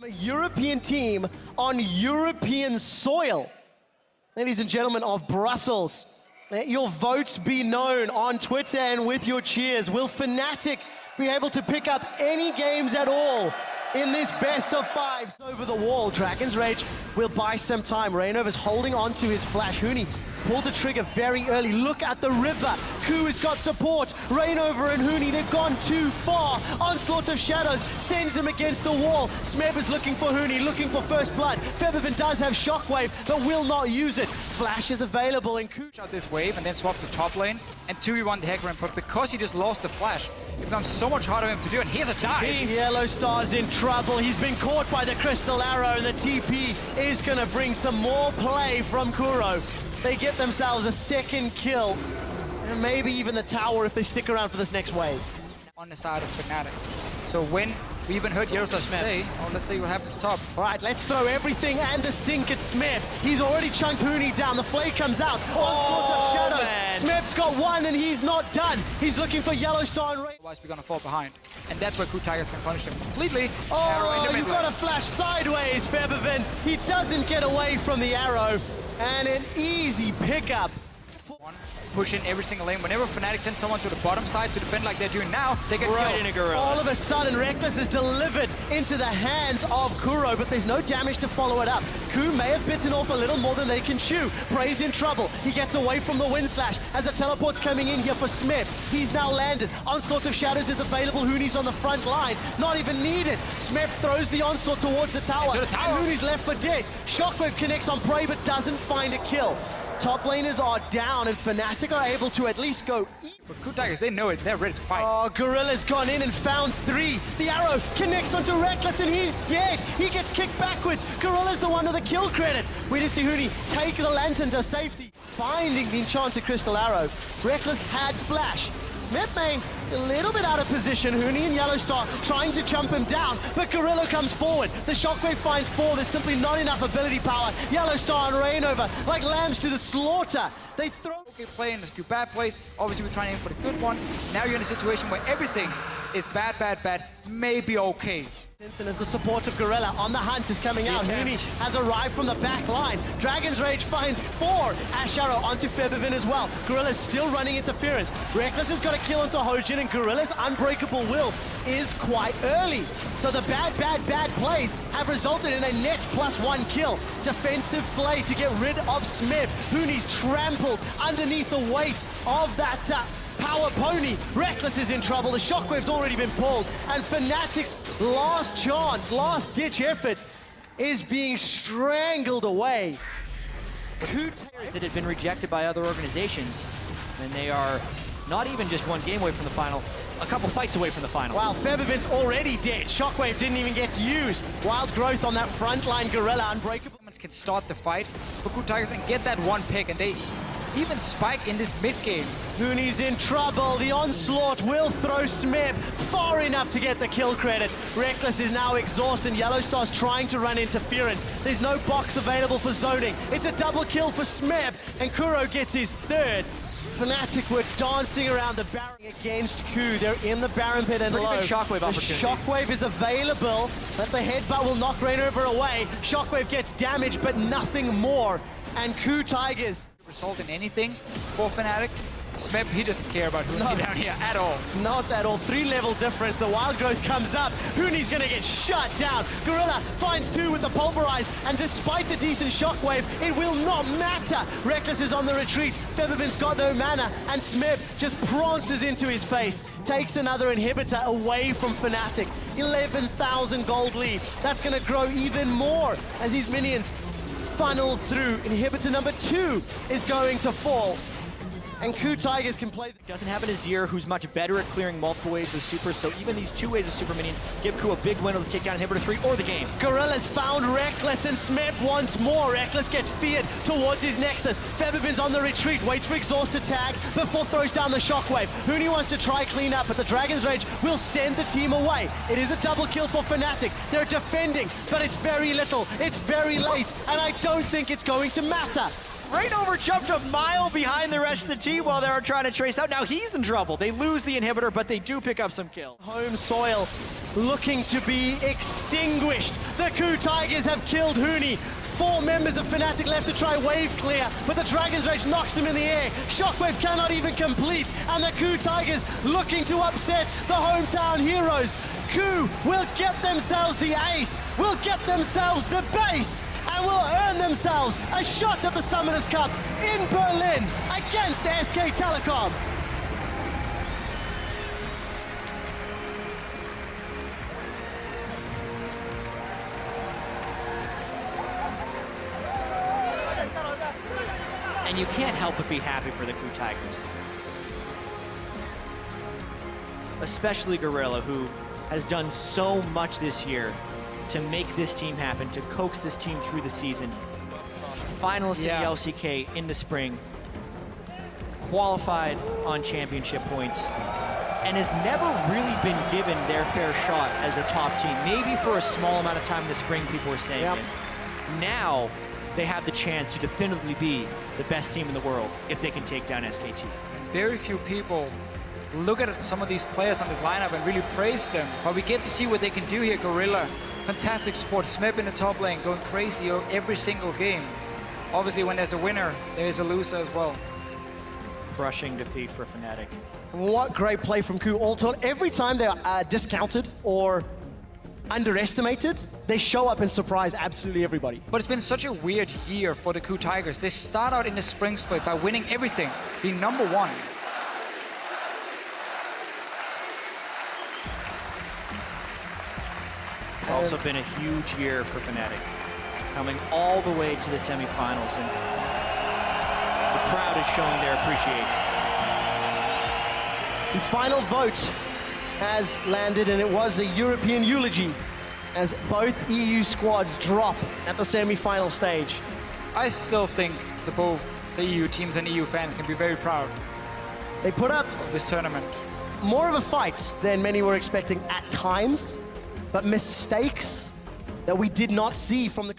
A European team on European soil. Ladies and gentlemen of Brussels, let your votes be known on Twitter and with your cheers. Will Fnatic be able to pick up any games at all in this best of fives? Over the wall, Dragon's Rage will buy some time. Reignover's holding on to his flash. Huni pulled the trigger very early. Look at the river. KOO has got support. Reignover and Huni, they've gone too far. Onslaught of Shadows sends them against the wall. Smeb is looking for Huni, looking for first blood. Febiven does have Shockwave, but will not use it. Flash is available, and KOO out this wave and then swap to top lane and 2v1 the Hecarim, but because he just lost the flash, it becomes so much harder for him to do, and here's a dive. Yellow Star's in trouble. He's been caught by the Crystal Arrow, and the TP is going to bring some more play from Kuro. They get themselves a second kill, and maybe even the tower if they stick around for this next wave. On the side of Fnatic. So when we even heard Yellowstar say, oh, let's see what happens top. All right, let's throw everything and the sink at Smeb. He's already chunked Huni down. The flay comes out. Onslaught of Shadows. Man. Smeb's got one, and he's not done. He's looking for Yellowstar and Ray. Otherwise, we're going to fall behind. And that's where KOO TIGERS can punish him completely. Oh, you've got a flash sideways, Febiven. He doesn't get away from the arrow. And an easy pickup. Push in every single lane. Whenever Fnatic sends someone to the bottom side to defend like they're doing now, they get right in a gorilla. All of a sudden, Reckless is delivered into the hands of Kuro, but there's no damage to follow it up. KOO may have bitten off a little more than they can chew. Prey's in trouble. He gets away from the wind slash as the teleport's coming in here for Smeb. He's now landed. Onslaught of Shadows is available. Huni's on the front line. Not even needed. Smeb throws the onslaught towards the tower. And Huni's left for dead. Shockwave connects on Prey, but doesn't find a kill. Top laners are down, and Fnatic are able to at least go eat. But KOO TIGERS, they know it. They're ready to fight. Oh, Gorilla's gone in and found three. The arrow connects onto Reckless, and he's dead. He gets kicked backwards. Gorilla's the one with the kill credit. We just see Huni take the lantern to safety. Finding the enchanted crystal arrow. Reckless had flash. Smith Main a little bit out of position. Huni and Yellowstar trying to jump him down, but Gorilla comes forward. The Shockwave finds four. There's simply not enough ability power. Yellowstar and Reignover like lambs to the slaughter. They throw. Okay, play in a few bad plays. Obviously, we're trying to aim for the good one. Now you're in a situation where everything is bad, maybe okay. And as the support of Gorilla on the hunt is coming out, Huni has arrived from the back line. Dragon's Rage finds four. Ash Arrow onto Febiven as well. Gorilla's still running interference. Reckless has got a kill onto Hojin, and Gorilla's Unbreakable Will is quite early. So the bad plays have resulted in a net +1 kill. Defensive flay to get rid of Smeb. Huni's trampled underneath the weight of that power pony. Reckless is in trouble. The Shockwave's already been pulled, and Fnatic's last chance, last ditch effort is being strangled away. That had been rejected by other organizations, and they are not even just one game away from the final, a couple fights away from the final. Wow, Febiven's already dead. Shockwave didn't even get used. Wild growth on that frontline Gorilla. Unbreakable can start the fight for KOO TIGERS and get that one pick, and they even spike in this mid-game. Huni's in trouble. The onslaught will throw Smeb far enough to get the kill credit. Reckless is now exhausted. Yellowstar's trying to run interference. There's no box available for zoning. It's a double kill for Smeb, and Kuro gets his third. Fnatic were dancing around the Baron against KOO. They're in the Baron pit and low. Shockwave opportunity. Shockwave is available, but the headbutt will knock Reignover away. Shockwave gets damaged, but nothing more. And KOO TIGERS result in anything for Fnatic. Smeb, he doesn't care about Huni down here at all. Not at all. 3-level difference. The wild growth comes up. Huni's gonna get shut down. Gorilla finds two with the pulverize, and despite the decent shockwave, it will not matter. Reckless is on the retreat. Febiven's got no mana, and Smeb just prances into his face. Takes another inhibitor away from Fnatic. 11,000 gold lead. That's gonna grow even more as these minions funnel through. Inhibitor number 2 is going to fall. And KOO TIGERS can play. Doesn't have an Azir who's much better at clearing multiple waves of supers, so even these 2 waves of super minions give KOO a big win to take down Inhibitor 3 or the game. Gorilla's found Reckless, and Smeb once more. Reckless gets feared towards his Nexus. Febiven's on the retreat, waits for Exhaust to tag before throws down the Shockwave. Huni wants to try clean up, but the Dragon's Rage will send the team away. It is a double kill for Fnatic. They're defending, but it's very little. It's very late, and I don't think it's going to matter. Rainover jumped a mile behind the rest of the team while they were trying to trace out. Now he's in trouble. They lose the inhibitor, but they do pick up some kills. Home soil looking to be extinguished. The KOO Tigers have killed Huni. 4 members of Fnatic left to try wave clear, but the Dragon's Rage knocks him in the air. Shockwave cannot even complete, and the KOO Tigers looking to upset the hometown heroes. KOO will get themselves the ace, will get themselves the base, and will earn themselves a shot at the Summoners Cup in Berlin against SK Telecom. And you can't help but be happy for the KOO Tigers. Especially Gorilla, who has done so much this year to make this team happen, to coax this team through the season. Finalist in the LCK in the spring, qualified on championship points, and has never really been given their fair shot as a top team. Maybe for a small amount of time in the spring, people were saying it. Now, they have the chance to definitively be the best team in the world if they can take down SKT. Very few people look at some of these players on this lineup and really praise them, but we get to see what they can do here. Gorilla, fantastic support. Smip in the top lane, going crazy every single game. Obviously, when there's a winner, there's a loser as well. Crushing defeat for Fnatic. What great play from KOO. All told, every time they're discounted or underestimated, they show up and surprise absolutely everybody. But it's been such a weird year for the KOO Tigers. They start out in the spring split by winning everything, being #1. It's also been a huge year for Fnatic, coming all the way to the semifinals, and the crowd is showing their appreciation. The final vote has landed, and it was a European eulogy as both EU squads drop at the semi-final stage. I still think both the EU teams and EU fans can be very proud They put up of this tournament. more of a fight than many were expecting at times, but mistakes that we did not see from the